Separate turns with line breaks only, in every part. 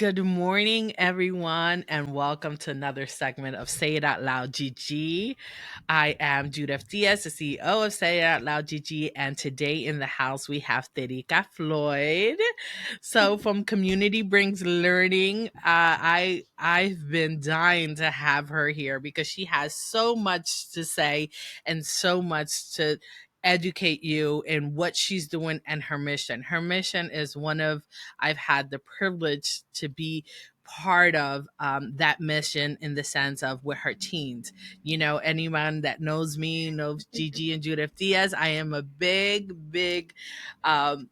Good morning, everyone, and welcome to another segment of Say It Out Loud GG. I am Judith Diaz, the CEO of Say It Out Loud GG, and today in the house we have Terika Floyd. So, from Community Brings Learning, I've been dying to have her here because she has so much to say and so much to educate you in what she's doing and her mission. Her mission is one of I've had the privilege to be part of that mission in the sense of with her teens. You know, anyone that knows me knows Gigi and Judith Diaz. I am um,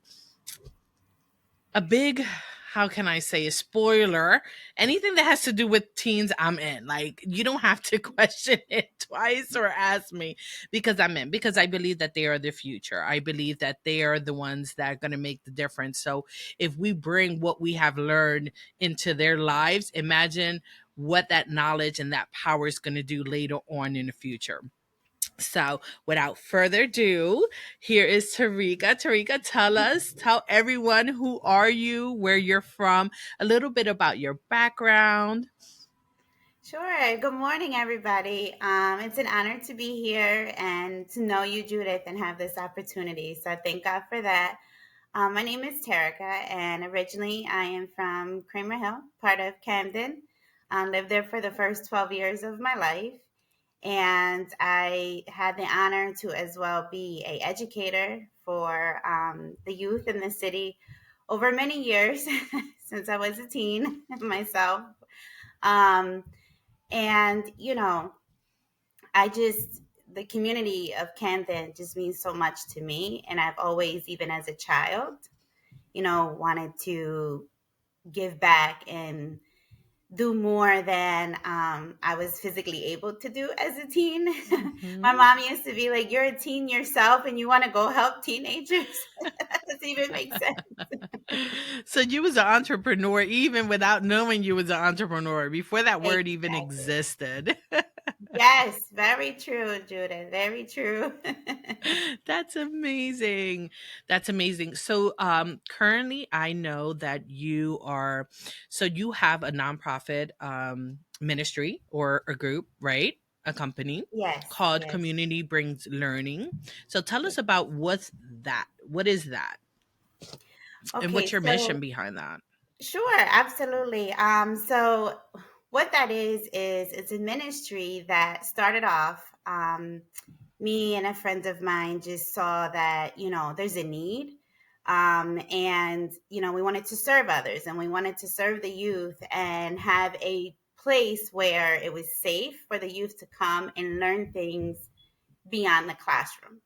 a big how can I say a spoiler? Anything that has to do with teens, I'm in. Like you don't have to question it twice or ask me because I'm in. Because I believe that they are the future. I believe that they are the ones that are going to make the difference. So if we bring what we have learned into their lives, imagine what that knowledge and that power is going to do later on in the future. So, without further ado, here is Tarika. Tarika, tell everyone who are you, where you're from, a little bit about your background.
Sure. Good morning, everybody. It's an honor to be here and to know you, Judith, and have this opportunity. So thank God for that. My name is Terica, and originally I am from Kramer Hill, part of Camden. Lived there for the first 12 years of my life, and I had the honor to as well be a educator for the youth in the city over many years since I was a teen myself. Um, and, I just, the community of Camden just means so much to me. And I've always, even as a child, wanted to give back and do more than I was physically able to do as a teen. My
Mhm.
mom used to be like, "You're a teen yourself and you want to go help teenagers?" That doesn't even make sense.
So you was an entrepreneur even without knowing you was an entrepreneur before that word even
Exactly.
existed.
Yes, very true, Judith. Very true.
That's amazing. That's amazing. So currently I know that you have a nonprofit ministry or a group, right? A company
Yes,
called
yes.
Community Brings Learning. So tell us
Yes.
about what's that? What is that? And what's
Okay,
your mission
so
behind that?
sure, absolutely. So what that is it's a ministry that started off. Me and a friend of mine just saw that there's a need, and we wanted to serve others, and we wanted to serve the youth and have a place where it was safe for the youth to come and learn things beyond the classroom.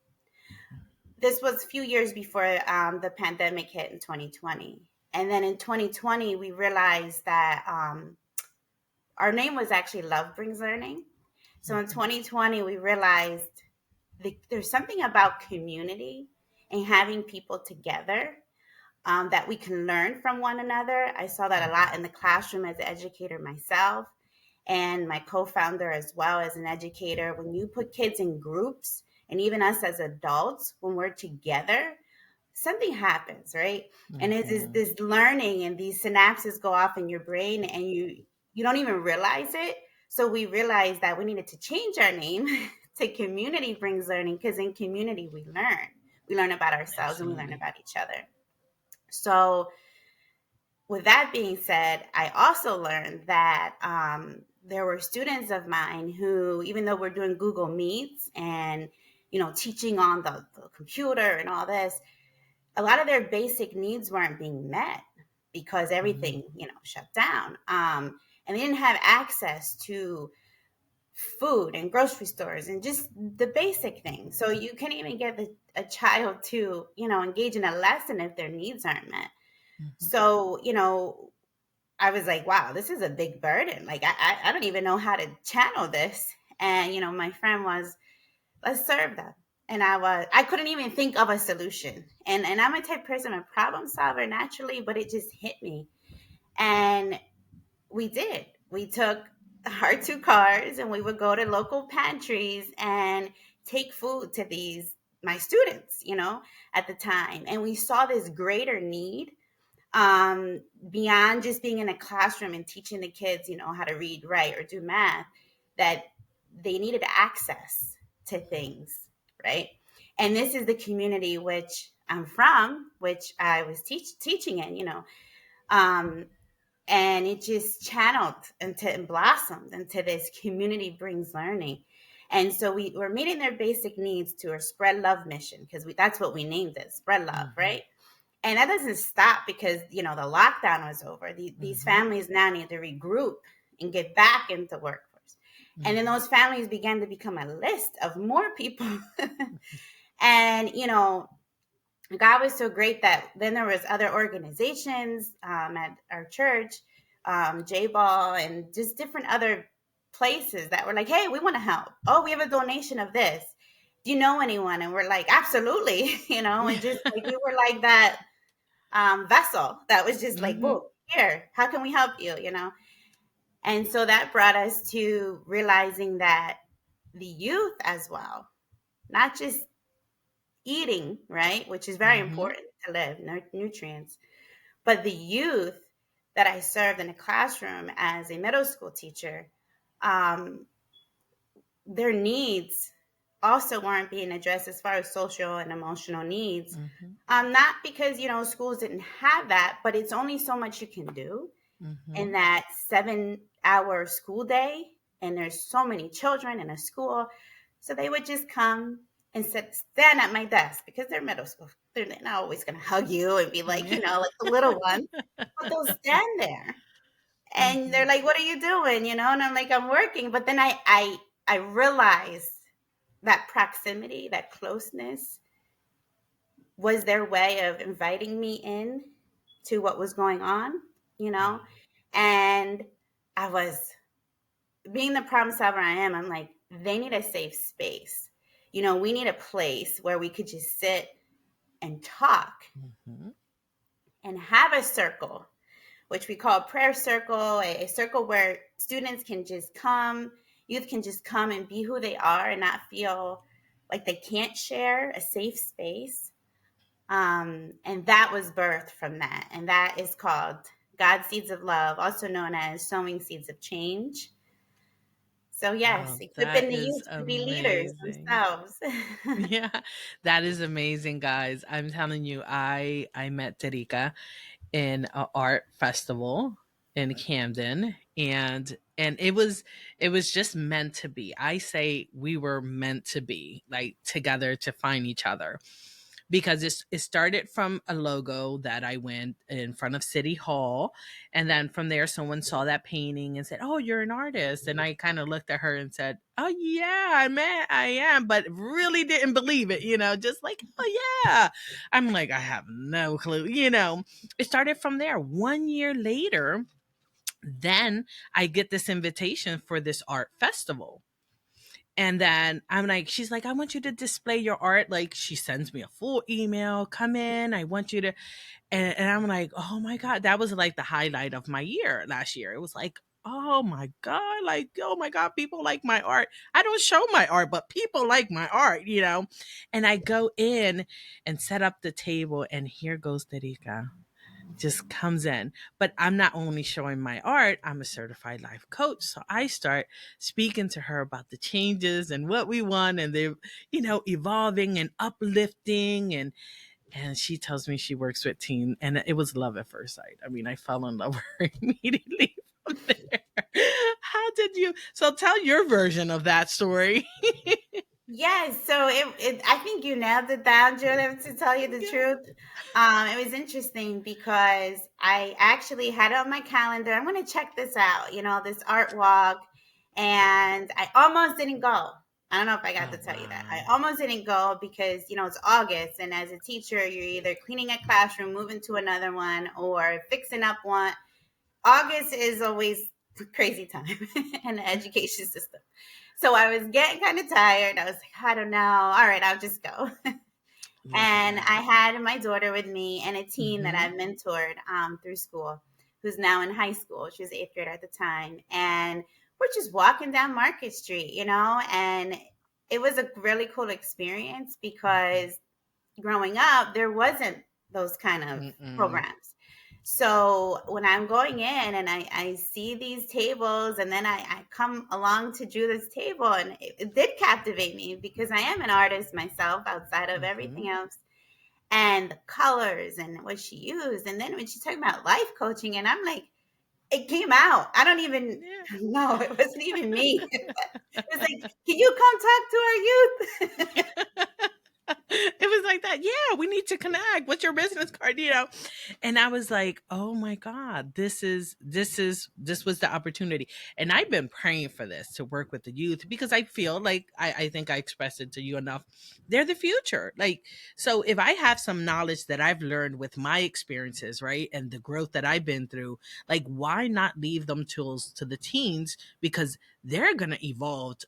This was a few years before the pandemic hit in 2020. And then in 2020, we realized that our name was actually Love Brings Learning. So in 2020, we realized there's something about community and having people together, that we can learn from one another. I saw that a lot in the classroom as an educator myself, and my co-founder as well as an educator. When you put kids in groups, and even us as adults, when we're together, something happens, right? And it's
Mhm.
this learning, and these synapses go off in your brain, and you don't even realize it. So we realized that we needed to change our name to Community Brings Learning, because in community we learn about ourselves and we learn
Absolutely.
about each other. So with that being said, I also learned that there were students of mine who, even though we're doing Google Meets and teaching on the computer and all this, a lot of their basic needs weren't being met because
Mhm.
everything shut down, and they didn't have access to food and grocery stores and just the basic things. So you can't even get a child to engage in a lesson if their needs aren't met.
Mhm.
So I was like, wow, this is a big burden. Like I don't even know how to channel this. And my friend was, let's serve them. And I couldn't even think of a solution. And I'm a type person, a problem solver naturally, but it just hit me. And we did. We took our two cars and we would go to local pantries and take food to these my students, at the time. And we saw this greater need, beyond just being in a classroom and teaching the kids, how to read, write, or do math, that they needed access to things, right? And this is the community which I'm from, which I was teaching in, um, and it just channeled and blossomed into this community brings learning. And so we were meeting their basic needs to our spread love mission, because that's what we named it, spread love, right? And that doesn't stop because the lockdown was over. These families now need to regroup and get back into workforce. And then those families began to become a list of more people. And God was so great that then there was other organizations at our church, J-Ball, and just different other places that were like, hey, we want to help. Oh, we have a donation of this. Do you know anyone? And we're like, absolutely. And just like we were like that vessel that was just like, whoa, here, how can we help you? And so that brought us to realizing that the youth as well, not just eating, right, which is very important to live, nutrients, but the youth that I served in a classroom as a middle school teacher, their needs also weren't being addressed as far as social and emotional needs. Not because, schools didn't have that, but it's only so much you can do in that 7-hour school day. And there's so many children in a school. So they would just come and stand at my desk because they're middle school. They're not always going to hug you and be like, like the little one, but they'll stand there and they're like, what are you doing? And I'm like, I'm working. But then I realized that proximity, that closeness was their way of inviting me in to what was going on, and I was being the problem solver I am. I'm like, they need a safe space. We need a place where we could just sit and talk and have a circle, which we call a prayer circle, a circle where students can just come, youth can just come and be who they are and not feel like they can't share, a safe space. And that was birthed from that. And that is called God's Seeds of Love, also known as Sowing Seeds of Change. So yes, equipping the youth to be leaders themselves.
Yeah, that is amazing, guys. I'm telling you, I met Tarika in an art festival in Camden, and it was just meant to be. I say we were meant to be like together to find each other, because it started from a logo that I went in front of City Hall. And then from there, someone saw that painting and said, oh, you're an artist. And I kind of looked at her and said, oh, yeah, I am, but really didn't believe it, just like, oh, yeah. I'm like, I have no clue, It started from there. 1 year later, then I get this invitation for this art festival. And then I'm like, she's like, I want you to display your art. Like, she sends me a full email, come in, I want you to. And I'm like, oh my God, that was like the highlight of my year last year. It was like, oh my God, like, oh my God, people like my art. I don't show my art, but people like my art, And I go in and set up the table, and here goes Tarika, just comes in. But I'm not only showing my art, I'm a certified life coach. So I start speaking to her about the changes and what we want, and they're, evolving and uplifting. And she tells me she works with teen, and it was love at first sight. I mean, I fell in love with her immediately from there. How did you? So tell your version of that story.
Yes, so I think you nailed it down, Judith, to tell you the truth. It was interesting because I actually had it on my calendar. I'm going to check this out, this art walk, and I almost didn't go. I don't know if I got to tell you that. I almost didn't go because, it's August, and as a teacher, you're either cleaning a classroom, moving to another one, or fixing up one. August is always crazy time in the education system. So I was getting kind of tired. I was like, I don't know. All right, I'll just go. And I had my daughter with me and a teen that I mentored through school, who's now in high school. She was 8th grade at the time. And we're just walking down Market Street, and it was a really cool experience because growing up, there wasn't those kind of programs. So when I'm going in and I see these tables, and then I come along to Judith's table, and it did captivate me because I am an artist myself outside of
Hmm.
everything else. And the colors and what she used. And then when she's talking about life coaching, and I'm like, it came out. I don't even
Yeah.
know. It wasn't even me. It was like, can you come talk to our youth?
It was like that. Yeah, we need to connect. What's your business card? And I was like, oh my God, this was the opportunity. And I've been praying for this to work with the youth because I feel like I think I expressed it to you enough. They're the future. Like, so if I have some knowledge that I've learned with my experiences, right, and the growth that I've been through, like, why not leave them tools to the teens? Because they're gonna evolve.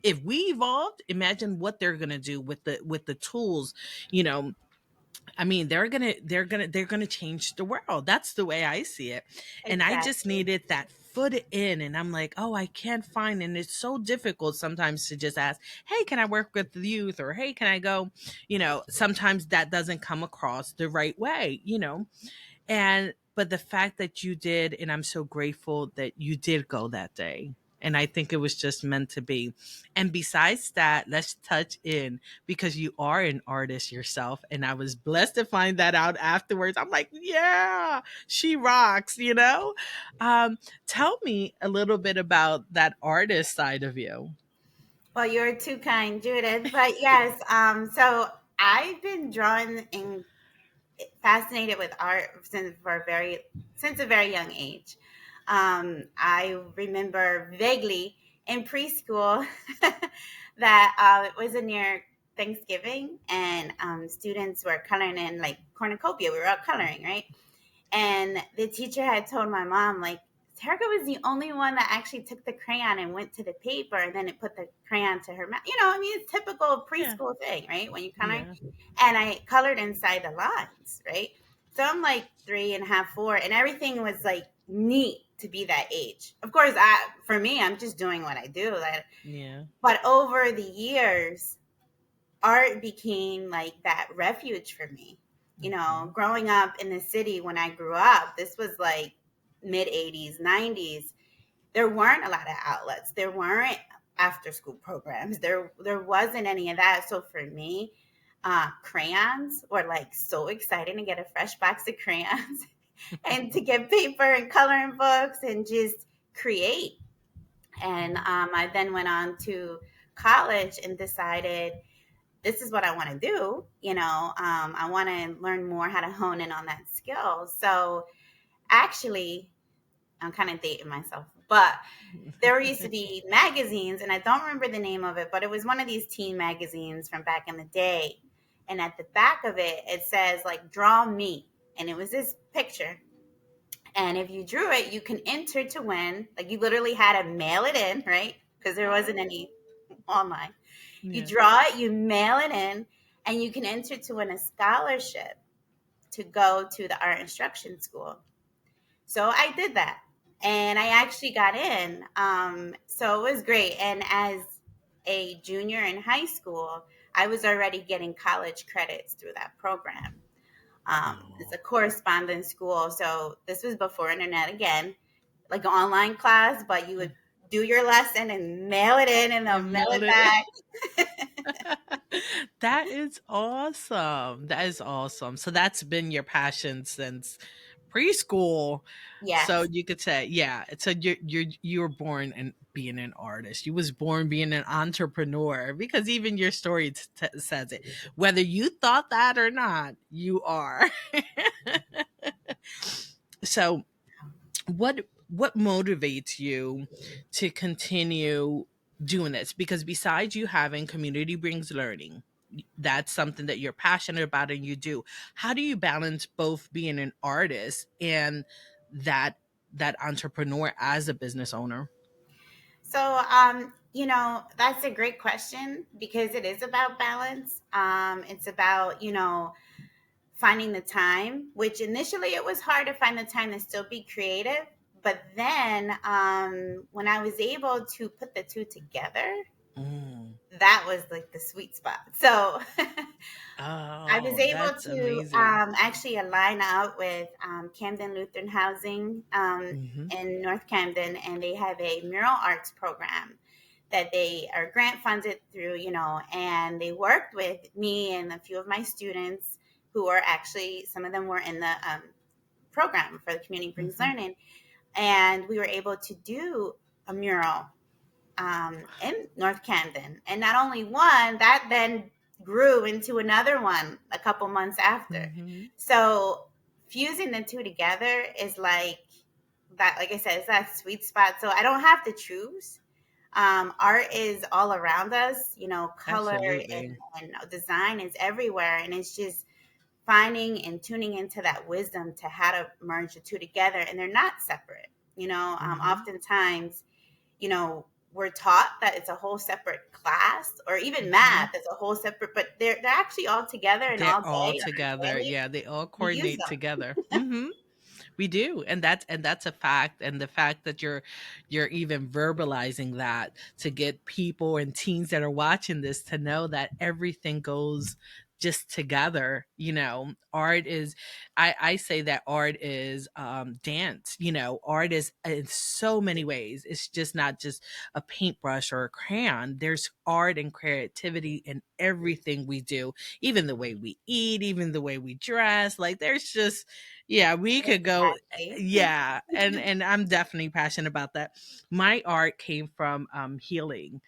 If we evolved, imagine what they're gonna do with the tools. You know, I mean, they're gonna change the world. That's the way I see it. And I just
Exactly.
needed that foot in, and I'm like, oh, I can't find, and it's so difficult sometimes to just ask, hey, can I work with the youth, or hey, can I go? Sometimes that doesn't come across the right way. And but the fact that you did, and I'm so grateful that you did go that day. And I think it was just meant to be. And besides that, let's touch in because you are an artist yourself. And I was blessed to find that out afterwards. I'm like, yeah, she rocks. Tell me a little bit about that artist side of you.
Well, you're too kind, Judith. But yes, so I've been drawn and fascinated with art since a very young age. I remember vaguely in preschool that it was a near Thanksgiving, and students were coloring in like cornucopia. We were out coloring, right? And the teacher had told my mom, like, Terica was the only one that actually took the crayon and went to the paper, and then it put the crayon to her mouth. I mean, it's typical
Yeah.
preschool thing, right? When you color.
Yeah.
And I colored inside the lines, right? So I'm like 3.5, 4, and everything was like neat to be that age. Of course, for me, I'm just doing what I do.
Yeah.
But over the years, art became like that refuge for me.
Hmm.
Growing up in the city when I grew up, this was like mid 80s, 90s. There weren't a lot of outlets. There weren't after school programs. There wasn't any of that. So for me, crayons were like so exciting to get a fresh box of crayons and to get paper and coloring books and just create. And I then went on to college and decided this is what I want to do. I want to learn more how to hone in on that skill. So actually, I'm kind of dating myself, but there used to be magazines, and I don't remember the name of it, but it was one of these teen magazines from back in the day. And at the back of it, it says like draw me. And it was this picture. And if you drew it, you can enter to win. Like you literally had to mail it in, right? Because there wasn't
Oh,
any online. You
yeah.
draw it, you mail it in, and you can enter to win a scholarship to go to the art instruction school. So I did that, and I actually got in. So it was great. And as a junior in high school, I was already getting college credits through that program. It's
Oh.
a correspondence school, so this was before internet again, like an online class, but you would do your lesson and mail it in, and they'll
And
mail
mailed
it
it.
back.
That is awesome. That is awesome. So that's been your passion since preschool. So
Yes.
you could say, yeah. So you were born and being an artist. You was born being an entrepreneur because even your story says it. Whether you thought that or not, you are. So what motivates you to continue doing this? Because besides you having community brings learning, that's something that you're passionate about and you do. How do you balance both being an artist and that that entrepreneur as a business owner?
So, that's a great question because it is about balance. It's about, finding the time, which initially it was hard to find the time to still be creative. But then when I was able to put the two together,
Mm.
that was like the sweet spot. So I was
Oh,
able
that's
to
amazing.
actually align up with Camden Lutheran Housing
Hmm.
in North Camden, and they have a mural arts program that they are grant funded through, and they worked with me and a few of my students who were actually, some of them were in the program for the Community Brings
Hmm.
Learning, and we were able to do a mural in North Camden. And not only one, that then grew into another one a couple months after.
Hmm.
So fusing the two together is like that, like I said, it's that sweet spot. So I don't have to choose. Art is all around us, color
Absolutely.
and design is everywhere. And it's just finding and tuning into that wisdom to how to merge the two together. And they're not separate.
Hmm.
Oftentimes, you know, we're taught that it's a whole separate class, or even
Hmm.
math is a whole separate, but they're actually all together, and
They're
all
all
day on
together.
our day
Yeah, they all
we use
coordinate
them.
together. Hmm. We do, and that's a fact. And the fact that you're even verbalizing that to get people and teens that are watching this to know that everything goes just together. Art is, I say that art is dance. Art is in so many ways. It's just not just a paintbrush or a crayon. There's art and creativity in everything we do, even the way we eat, even the way we dress. Like there's just, yeah, we could go.
Exactly.
Yeah, and I'm definitely passionate about that. My art came from healing,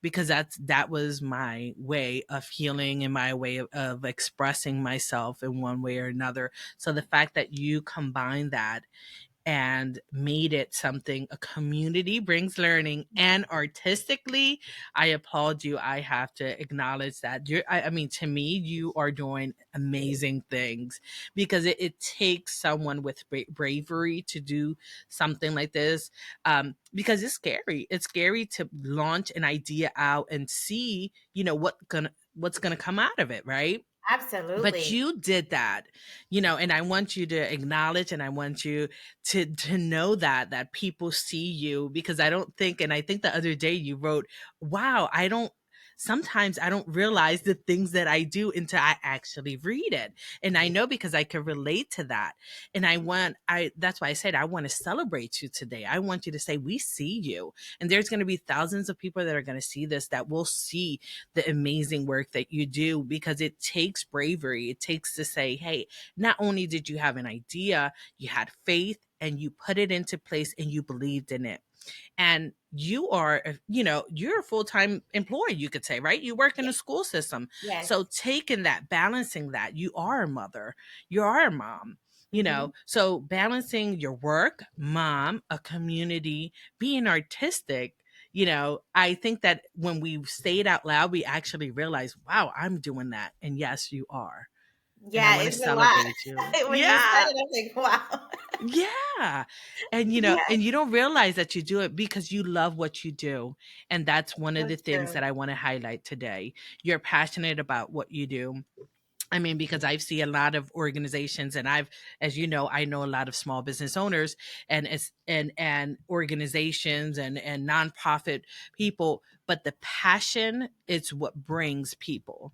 because that was my way of healing and my way of expressing myself in one way or another. So the fact that you combine that and made it something, a community brings learning, and artistically, I applaud you. I have to acknowledge that I mean, to me, you are doing amazing things, because it takes someone with bravery to do something like this, because it's scary to launch an idea out and see, what's gonna come out of it, right? But
Absolutely.
you did that, and I want you to acknowledge, and I want you to know that people see you, because I don't think, and I think the other day you wrote, wow, sometimes I don't realize the things that I do until I actually read it. And I know, because I can relate to that. And that's why I said I want to celebrate you today. I want you to say, we see you. And there's going to be thousands of people that are going to see this, that will see the amazing work that you do, because it takes bravery. It takes to say, hey, not only did you have an idea, you had faith, and you put it into place, and you believed in it. And you are, you're a full-time employee, you could say, right? You work in
Yeah.
a school system.
Yes.
So taking that, balancing that, you are a mother, you are a mom,
Hmm.
so balancing your work, mom, a community, being artistic, I think that when we say it out loud, we actually realize, wow, I'm doing that. And yes, you are. And I
Yeah,
want to
it's a lot.
celebrate you.
When you said
Yeah.
it, I'm like, wow.
Yeah. And
Yeah,
and you don't realize that you do it because you love what you do. And that's one of
so
the things
true.
that I want to highlight today. You're passionate about what you do. I mean, because I see a lot of organizations, and as you know, I know a lot of small business owners, and organizations, and nonprofit people, but the passion is what brings people.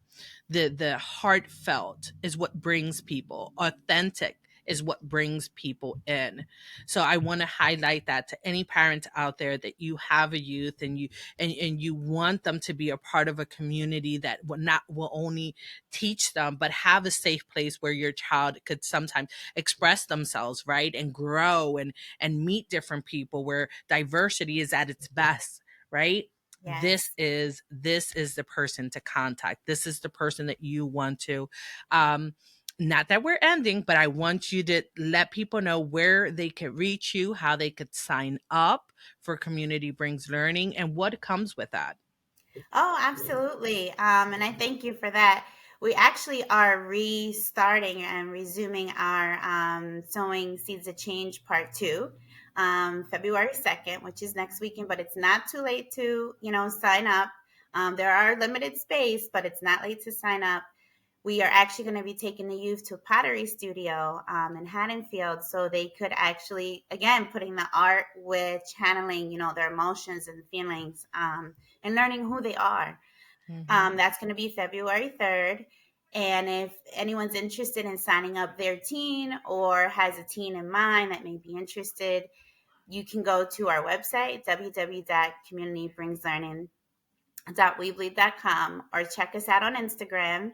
The heartfelt is what brings people. Authentic is what brings people in. So I want to highlight that to any parents out there, that you have a youth, and you want them to be a part of a community that will only teach them, but have a safe place where your child could sometimes express themselves, right? And grow, and meet different people, where diversity is at its best, right? this
Yes.
is this is the person to contact. This is the person that you want to, um not that we're ending, but I want you to let people know where they could reach you, how they could sign up for Community Brings Learning, and what comes with that.
Oh, absolutely. And I thank you for that. We actually are restarting and resuming our Sowing Seeds of Change Part 2, February 2nd, which is next weekend, but it's not too late to, sign up. There are limited space, but it's not late to sign up. We are actually going to be taking the youth to a pottery studio in Haddonfield, so they could actually, again, putting the art with channeling, their emotions and feelings, and learning who they are.
Mm-hmm.
That's going to be February 3rd. And if anyone's interested in signing up their teen or has a teen in mind that may be interested, you can go to our website, www.communitybringslearning.weebly.com, or check us out on Instagram,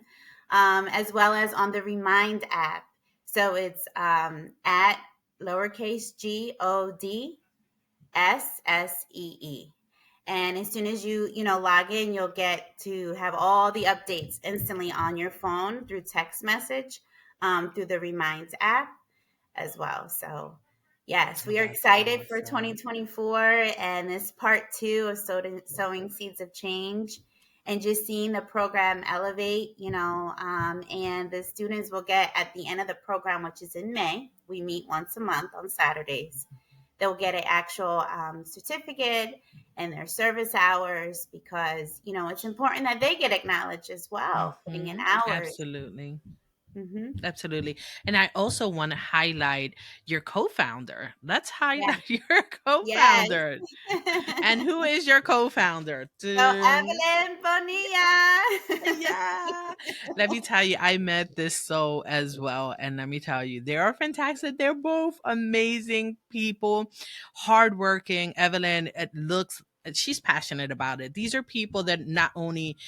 as well as on the Remind app. So it's at lowercase GODSSEE. And as soon as you log in, you'll get to have all the updates instantly on your phone through text message, through the Reminds app as well. So, yes, we are
That's
excited for
awesome.
2024 and this part two of sowing seeds of change, and just seeing the program elevate, and the students will get at the end of the program, which is in May. We meet once a month on Saturdays. They'll get an actual certificate and their service hours, because it's important that they get acknowledged as well, putting in
Mm-hmm.
hours.
Absolutely.
Hmm.
Absolutely. And I also want to highlight your co-founder. Let's
Yeah.
highlight your
Yes.
co-founder. And who is your co-founder?
So
Dun.
Evelyn Bonilla.
Yeah. Let me tell you, I met this soul as well. And let me tell you, they are fantastic. They're both amazing people, hardworking. Evelyn, it looks, she's passionate about it. These are people that not only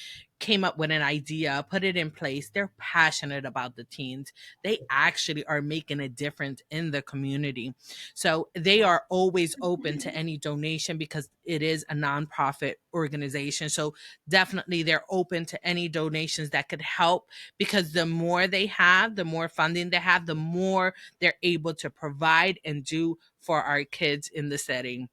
came up with an idea, put it in place, they're passionate about the teens. They actually are making a difference in the community. So they
Yeah.
are always open to any donation because it is a nonprofit organization. So definitely they're open to any donations that could help, because the more they have, the more funding they have, the more they're able to provide and do for our kids in the setting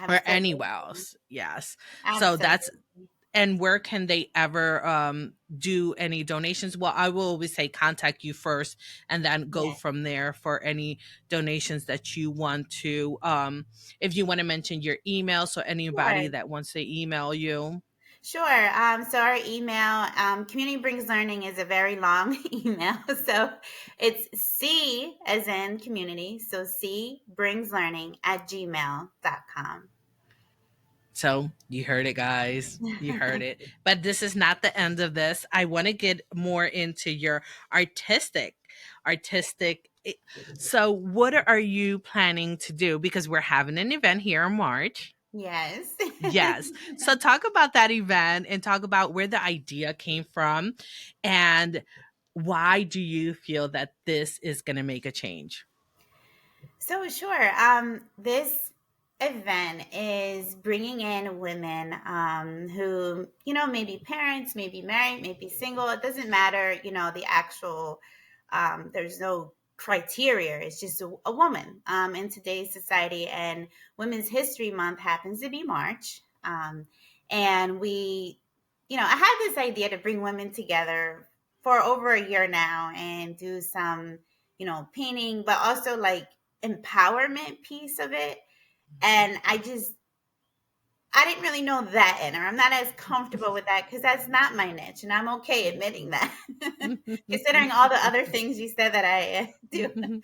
or anywhere
Absolutely.
else. Yes. So that's,
Absolutely.
and where can they ever do any donations? Well, I will always say contact you first and then go
Yeah.
from there for any donations that you want to. If you want to mention your email, so anybody
Sure.
that wants to email you.
Sure. So our email, Community Brings Learning, is a very long email. So it's C as in community. So C brings learning at gmail.com.
So you heard it, guys. You heard it. But this is not the end of this. I want to get more into your artistic. So what are you planning to do? Because we're having an event here in March.
Yes.
Yes. So talk about that event and talk about where the idea came from and why do you feel that this is going to make a change?
So sure. This event is bringing in women who, may be parents, may be married, may be single. It doesn't matter, the actual. There's no criteria. It's just a woman in today's society. And Women's History Month happens to be March. And I had this idea to bring women together for over a year now and do some, painting, but also like empowerment piece of it. And I didn't really know that in her. I'm not as comfortable with that because that's not my niche, and I'm okay admitting that, considering all the other things you said that I do.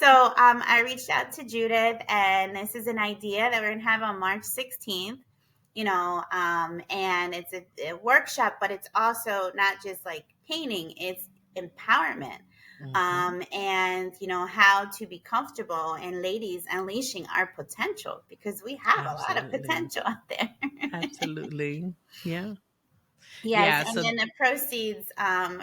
So I reached out to Judith, and this is an idea that we're gonna have on March 16th. And it's a workshop, but it's also not just like painting; it's empowerment,
Mhm.
and how to be comfortable, and ladies unleashing our potential, because we have a lot of
Absolutely.
potential out there.
Absolutely. Yeah.
Yes,
Yeah.
and
So
then the proceeds,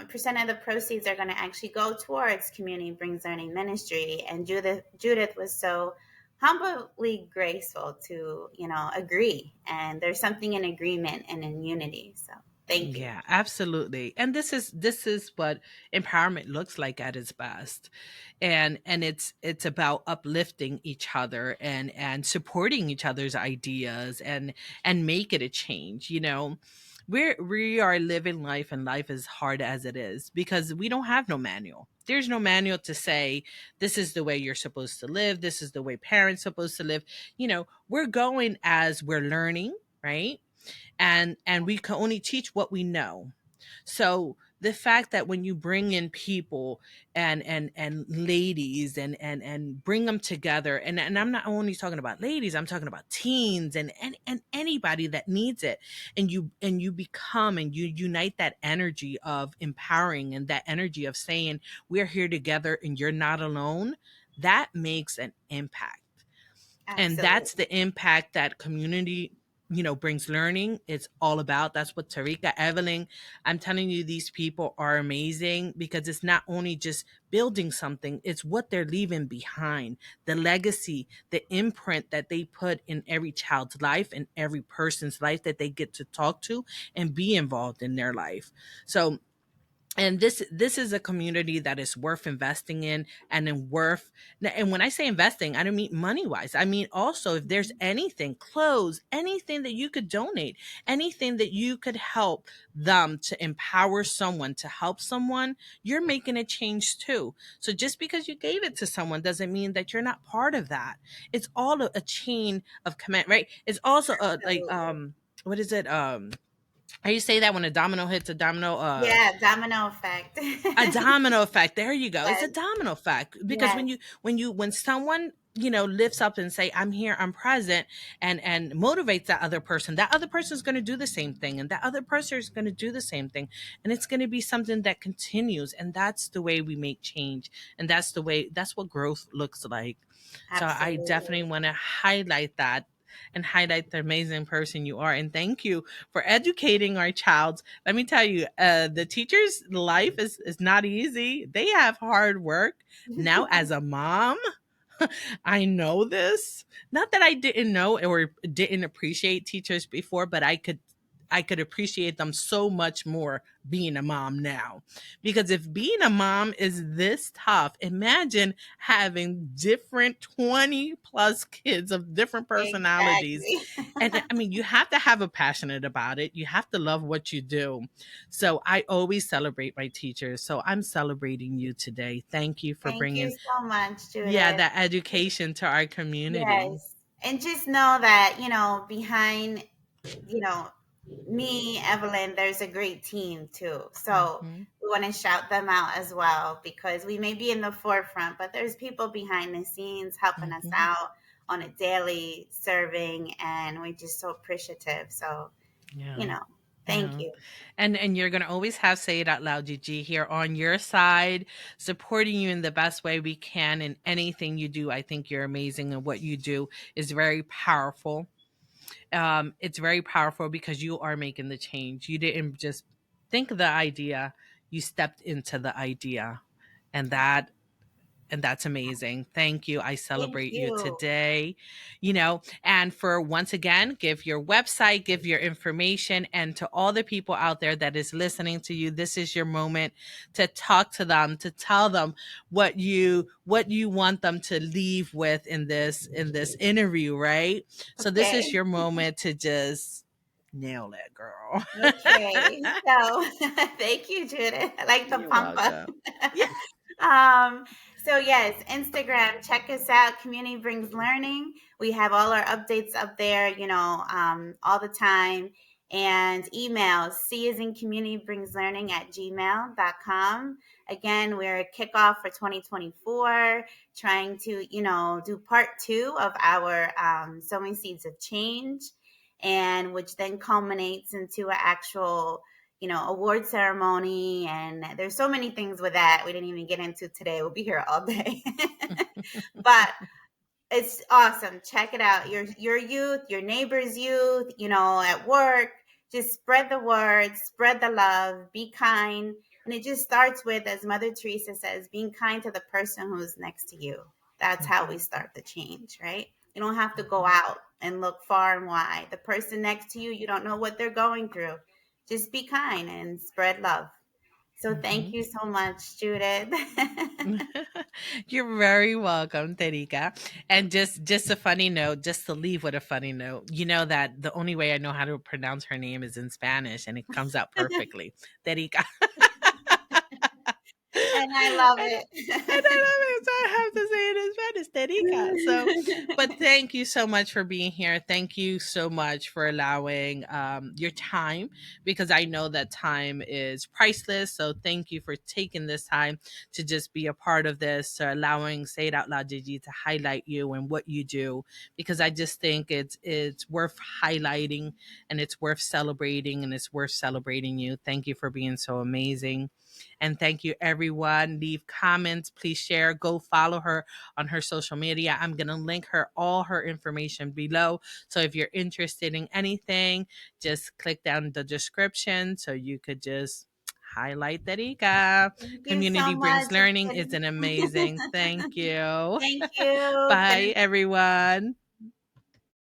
percent of the proceeds are going to actually go towards Community Brings Learning Ministry. And Judith was so humbly graceful to, agree. And there's something in agreement and in unity. So thank you.
yeah, absolutely. And this is what empowerment looks like at its best. And it's about uplifting each other and supporting each other's ideas and make it a change, you know. We are living life and life is hard as it is because we don't have no manual. There's no manual to say this is the way you're supposed to live, this is the way parents supposed to live. You know, we're going as we're learning, right? And we can only teach what we know. So the fact that when you bring in people and ladies and bring them together, and I'm not only talking about ladies, I'm talking about teens and anybody that needs it, and you become and you unite that energy of empowering and that energy of saying we're here together and you're not alone, that makes an impact. And
Absolutely.
that's the impact that community, brings learning. It's all about. That's what Tarika, Evelyn, I'm telling you, these people are amazing because it's not only just building something, it's what they're leaving behind, the legacy, the imprint that they put in every child's life and every person's life that they get to talk to and be involved in their life. So, and this is a community that is worth investing in, and then worth, and when I say investing, I don't mean money wise, I mean also if there's anything, clothes, anything that you could donate, anything that you could help them to empower someone, to help someone, you're making a change too. So just because you gave it to someone doesn't mean that you're not part of that. It's all a chain of command, right? It's also a like
Absolutely.
what is it, how you say that when a domino hits a domino,
Yeah, domino effect.
a domino effect. There you go. It's a
Yes,
domino effect because
yes,
when someone lifts up and say I'm here, I'm present, and motivates that other person is going to do the same thing, and that other person is going to do the same thing, and it's going to be something that continues. And that's the way we make change, and that's what growth looks like. So I definitely
absolutely.
want to highlight that and highlight the amazing person you are. And thank you for educating our child. Let me tell you, the teacher's life is not easy. They have hard work. Now, as a mom, I know this. Not that I didn't know or didn't appreciate teachers before, but I could appreciate them so much more being a mom now. Because if being a mom is this tough, imagine having different 20 plus kids of different personalities.
Exactly.
And I mean, you have to have a passionate about it. You have to love what you do. So I always celebrate my teachers. So I'm celebrating you today. Thank you for
Thank you
bringing,
so much,
yeah,
Judith.
that education to our community.
Yes. And just know that, behind, you know, me, Evelyn, there's a great team too. So
Hmm.
we want to shout them out as well because we may be in the forefront, but there's people behind the scenes helping us
Hmm.
out on a daily serving, and we're just so appreciative. So, you
Yeah.
know, thank
Yeah.
you.
And you're gonna always have Say It Out Loud GG here on your side, supporting you in the best way we can in anything you do. I think you're amazing, and what you do is very powerful. It's very powerful because you are making the change. You didn't just think of the idea, you stepped into the idea. And that's amazing. Thank you. I
Thank
celebrate you
you.
today. And for once again, give your website, give your information, and to all the people out there that is listening to you, this is your moment to talk to them, to tell them what you want them to leave with in this interview, right? So this is
Okay.
your moment to just nail it, girl.
Okay. So thank you, Judith. I like the
You're
pump up.
welcome. Yeah.
um, so yes, Instagram, check us out. Community Brings Learning. We have all our updates up there, all the time. And email, C is in community brings learning at gmail.com. Again, we're a kickoff for 2024, trying to, do part two of our sowing seeds of change, and which then culminates into an actual award ceremony. And there's so many things with that we didn't even get into today. We'll be here all day. But it's awesome. Check it out. Your youth, your neighbor's youth, at work, just spread the word, spread the love, be kind. And it just starts with, as Mother Teresa says, being kind to the person who's next to you. That's how we start the change, right? You don't have to go out and look far and wide. The person next to you, you don't know what they're going through. Just be kind and spread love. So thank
Mhm.
you so much, Judith.
You're very welcome, Terika. And just a funny note, just to leave with a funny note, you know that the only way I know how to pronounce her name is in Spanish, and it comes out perfectly. Terika.
And I love
and, and
it.
I love it, so I have to say it in Spanish, Terica. So, but thank you so much for being here. Thank you so much for allowing your time, because I know that time is priceless. So, thank you for taking this time to just be a part of this, to allowing Say It Out Loud Gigi to highlight you and what you do, because I just think it's worth highlighting, and it's worth celebrating, and it's worth celebrating you. Thank you for being so amazing. And thank you, everyone. Leave comments. Please share. Go follow her on her social media. I'm going to link all her information below. So if you're interested in anything, just click down the description so you could just highlight Derica.
Thank you so
Community
much.
Brings
It's
Learning is
been
an amazing. Thank you.
thank you.
Bye, everyone.